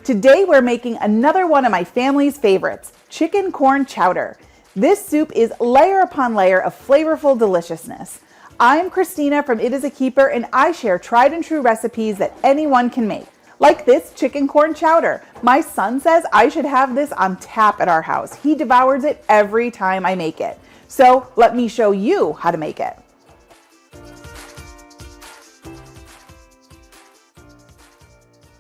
Today we're making another one of my family's favorites, chicken corn chowder. This soup is layer upon layer of flavorful deliciousness. I'm Christina from It Is a Keeper, and I share tried and true recipes that anyone can make. Like this chicken corn chowder. My son says I should have this on tap at our house. He devours it every time I make it. So let me show you how to make it.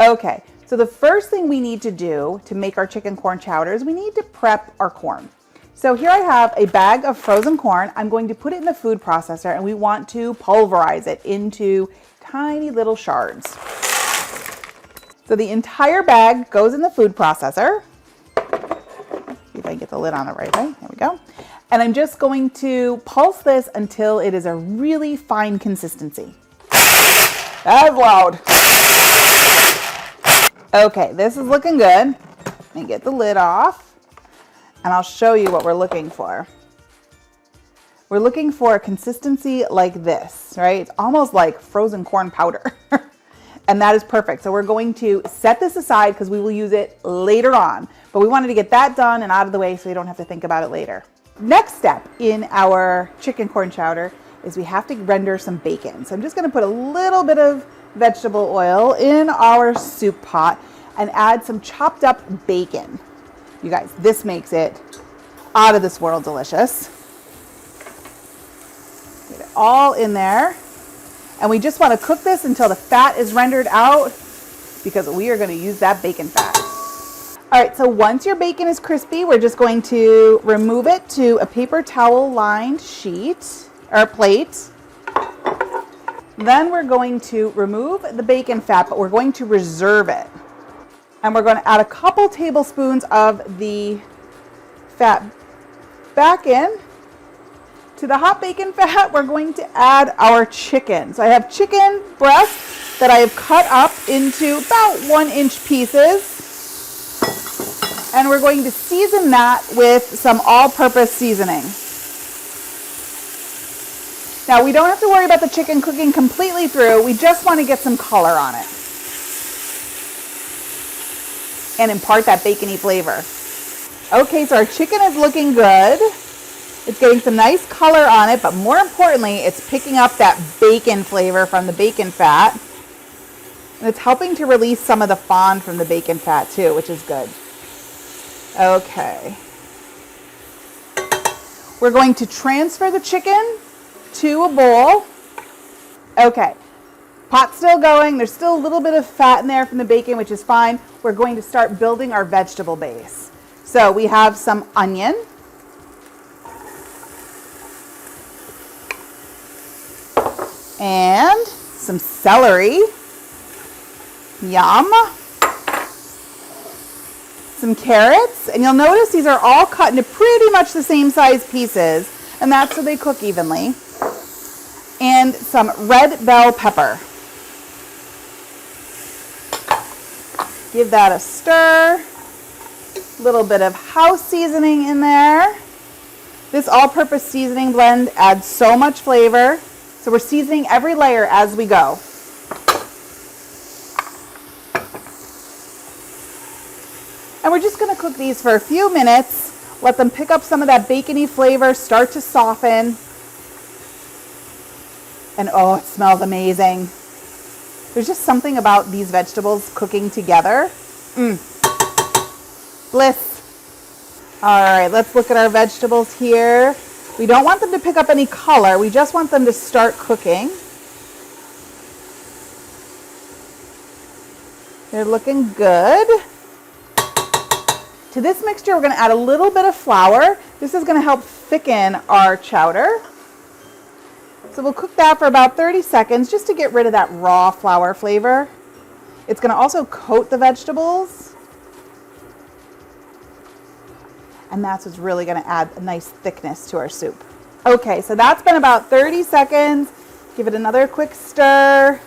Okay, so the first thing we need to do to make our chicken corn chowder is we need to prep our corn. So here I have a bag of frozen corn. I'm going to put it in the food processor, and we want to pulverize it into tiny little shards. So the entire bag goes in the food processor. See if I can get the lid on it right way. There we go. And I'm just going to pulse this until it is a really fine consistency. That's loud. Okay, this is looking good. Let me get the lid off, and I'll show you what we're looking for. We're looking for a consistency like this, right? It's almost like frozen corn powder. And that is perfect. So we're going to set this aside because we will use it later on. But we wanted to get that done and out of the way so we don't have to think about it later. Next step in our chicken corn chowder is we have to render some bacon. So I'm just going to put a little bit of vegetable oil in our soup pot and add some chopped up bacon. You guys, this makes it out of this world delicious. Get it all in there. And we just want to cook this until the fat is rendered out because we are going to use that bacon fat. All right, so once your bacon is crispy, we're just going to remove it to a paper towel lined sheet or plate. Then we're going to remove the bacon fat, but we're going to reserve it. And we're going to add a couple tablespoons of the fat back in. To the hot bacon fat, we're going to add our chicken. So I have chicken breast that I have cut up into about 1-inch pieces. And we're going to season that with some all-purpose seasoning. Now, we don't have to worry about the chicken cooking completely through. We just want to get some color on it and impart that bacony flavor. Okay, so our chicken is looking good. It's getting some nice color on it, but more importantly, it's picking up that bacon flavor from the bacon fat. And it's helping to release some of the fond from the bacon fat too, which is good. Okay. We're going to transfer the chicken to a bowl. Okay, pot's still going. There's still a little bit of fat in there from the bacon, which is fine. We're going to start building our vegetable base. So we have some onion. And some celery. Yum. Some carrots. And you'll notice these are all cut into pretty much the same size pieces. And that's so they cook evenly. And some red bell pepper. Give that a stir. A little bit of house seasoning in there. This all-purpose seasoning blend adds so much flavor. So we're seasoning every layer as we go. And we're just going to cook these for a few minutes. Let them pick up some of that bacony flavor, start to soften. And oh, it smells amazing. There's just something about these vegetables cooking together. Bliss. All right, let's look at our vegetables here. We don't want them to pick up any color. We just want them to start cooking. They're looking good. To this mixture, we're going to add a little bit of flour. This is going to help thicken our chowder. So we'll cook that for about 30 seconds just to get rid of that raw flour flavor. It's going to also coat the vegetables. And that's what's really going to add a nice thickness to our soup. Okay, so that's been about 30 seconds. Give it another quick stir.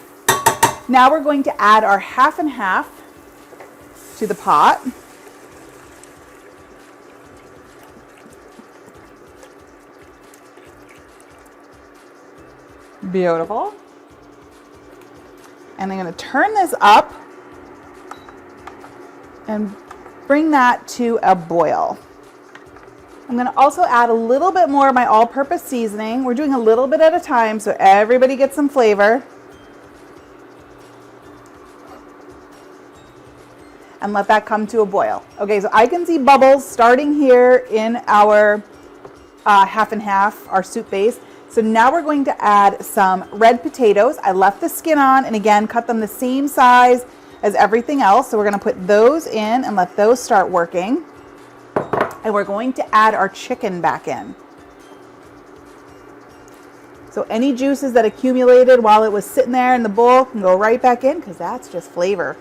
Now we're going to add our half and half to the pot. Beautiful. And I'm going to turn this up and bring that to a boil. I'm going to also add a little bit more of my all-purpose seasoning. We're doing a little bit at a time so everybody gets some flavor. And let that come to a boil. Okay, so I can see bubbles starting here in our half and half, our soup base. So now we're going to add some red potatoes. I left the skin on, and again, cut them the same size as everything else. So we're gonna put those in and let those start working. And we're going to add our chicken back in. So any juices that accumulated while it was sitting there in the bowl can go right back in, because that's just flavor.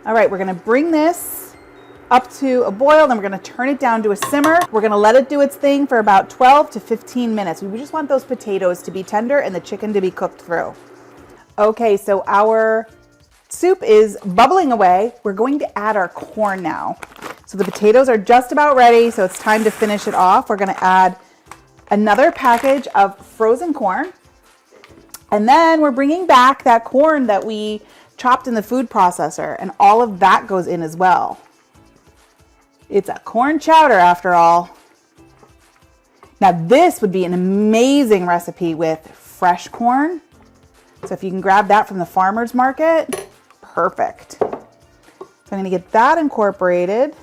All right, we're gonna bring this up to a boil, then we're gonna turn it down to a simmer. We're gonna let it do its thing for about 12 to 15 minutes. We just want those potatoes to be tender and the chicken to be cooked through. Okay, so our soup is bubbling away. We're going to add our corn now. So the potatoes are just about ready, so it's time to finish it off. We're gonna add another package of frozen corn. And then we're bringing back that corn that we chopped in the food processor, and all of that goes in as well. It's a corn chowder after all. Now this would be an amazing recipe with fresh corn. So if you can grab that from the farmer's market, perfect. So I'm gonna get that incorporated.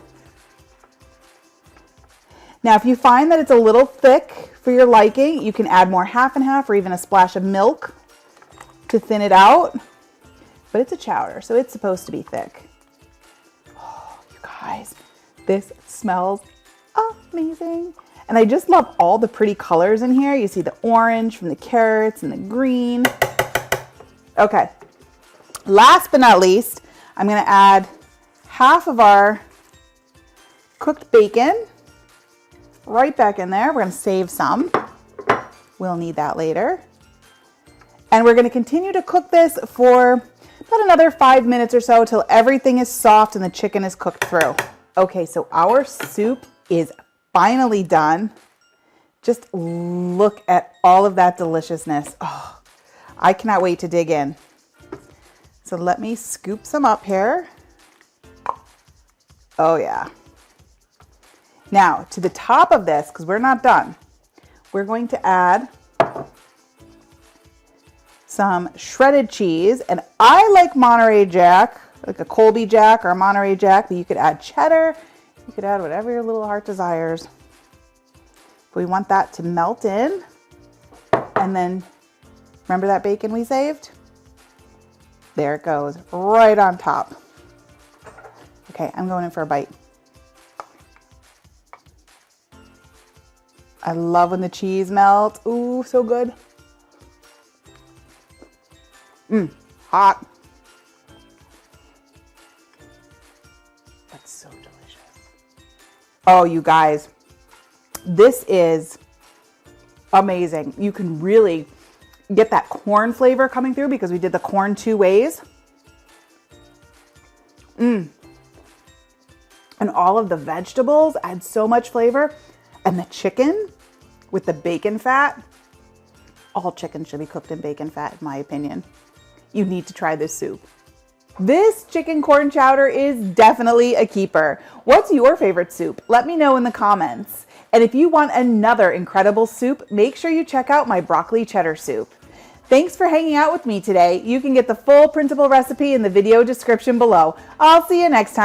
Now if you find that it's a little thick for your liking, you can add more half and half or even a splash of milk to thin it out. But it's a chowder, so it's supposed to be thick. Oh, you guys, this smells amazing. And I just love all the pretty colors in here. You see the orange from the carrots and the green. Okay, last but not least, I'm gonna add half of our cooked bacon right back in there. We're gonna save some. We'll need that later. And we're gonna continue to cook this for about another 5 minutes or so till everything is soft and the chicken is cooked through. Okay, so our soup is finally done. Just look at all of that deliciousness. Oh, I cannot wait to dig in. So let me scoop some up here. Oh yeah. Now to the top of this, because we're not done, we're going to add some shredded cheese, and I like Monterey Jack, like a Colby Jack or a Monterey Jack, but you could add cheddar, you could add whatever your little heart desires. But we want that to melt in, and then remember that bacon we saved? There it goes, right on top. Okay, I'm going in for a bite. I love when the cheese melts. Ooh, so good. Hot. That's so delicious. Oh, you guys, this is amazing. You can really get that corn flavor coming through because we did the corn 2 ways. And all of the vegetables add so much flavor. And the chicken with the bacon fat. All chicken should be cooked in bacon fat, in my opinion. You need to try this soup. This chicken corn chowder is definitely a keeper. What's your favorite soup? Let me know in the comments. And if you want another incredible soup, make sure you check out my broccoli cheddar soup. Thanks for hanging out with me today. You can get the full printable recipe in the video description below. I'll see you next time.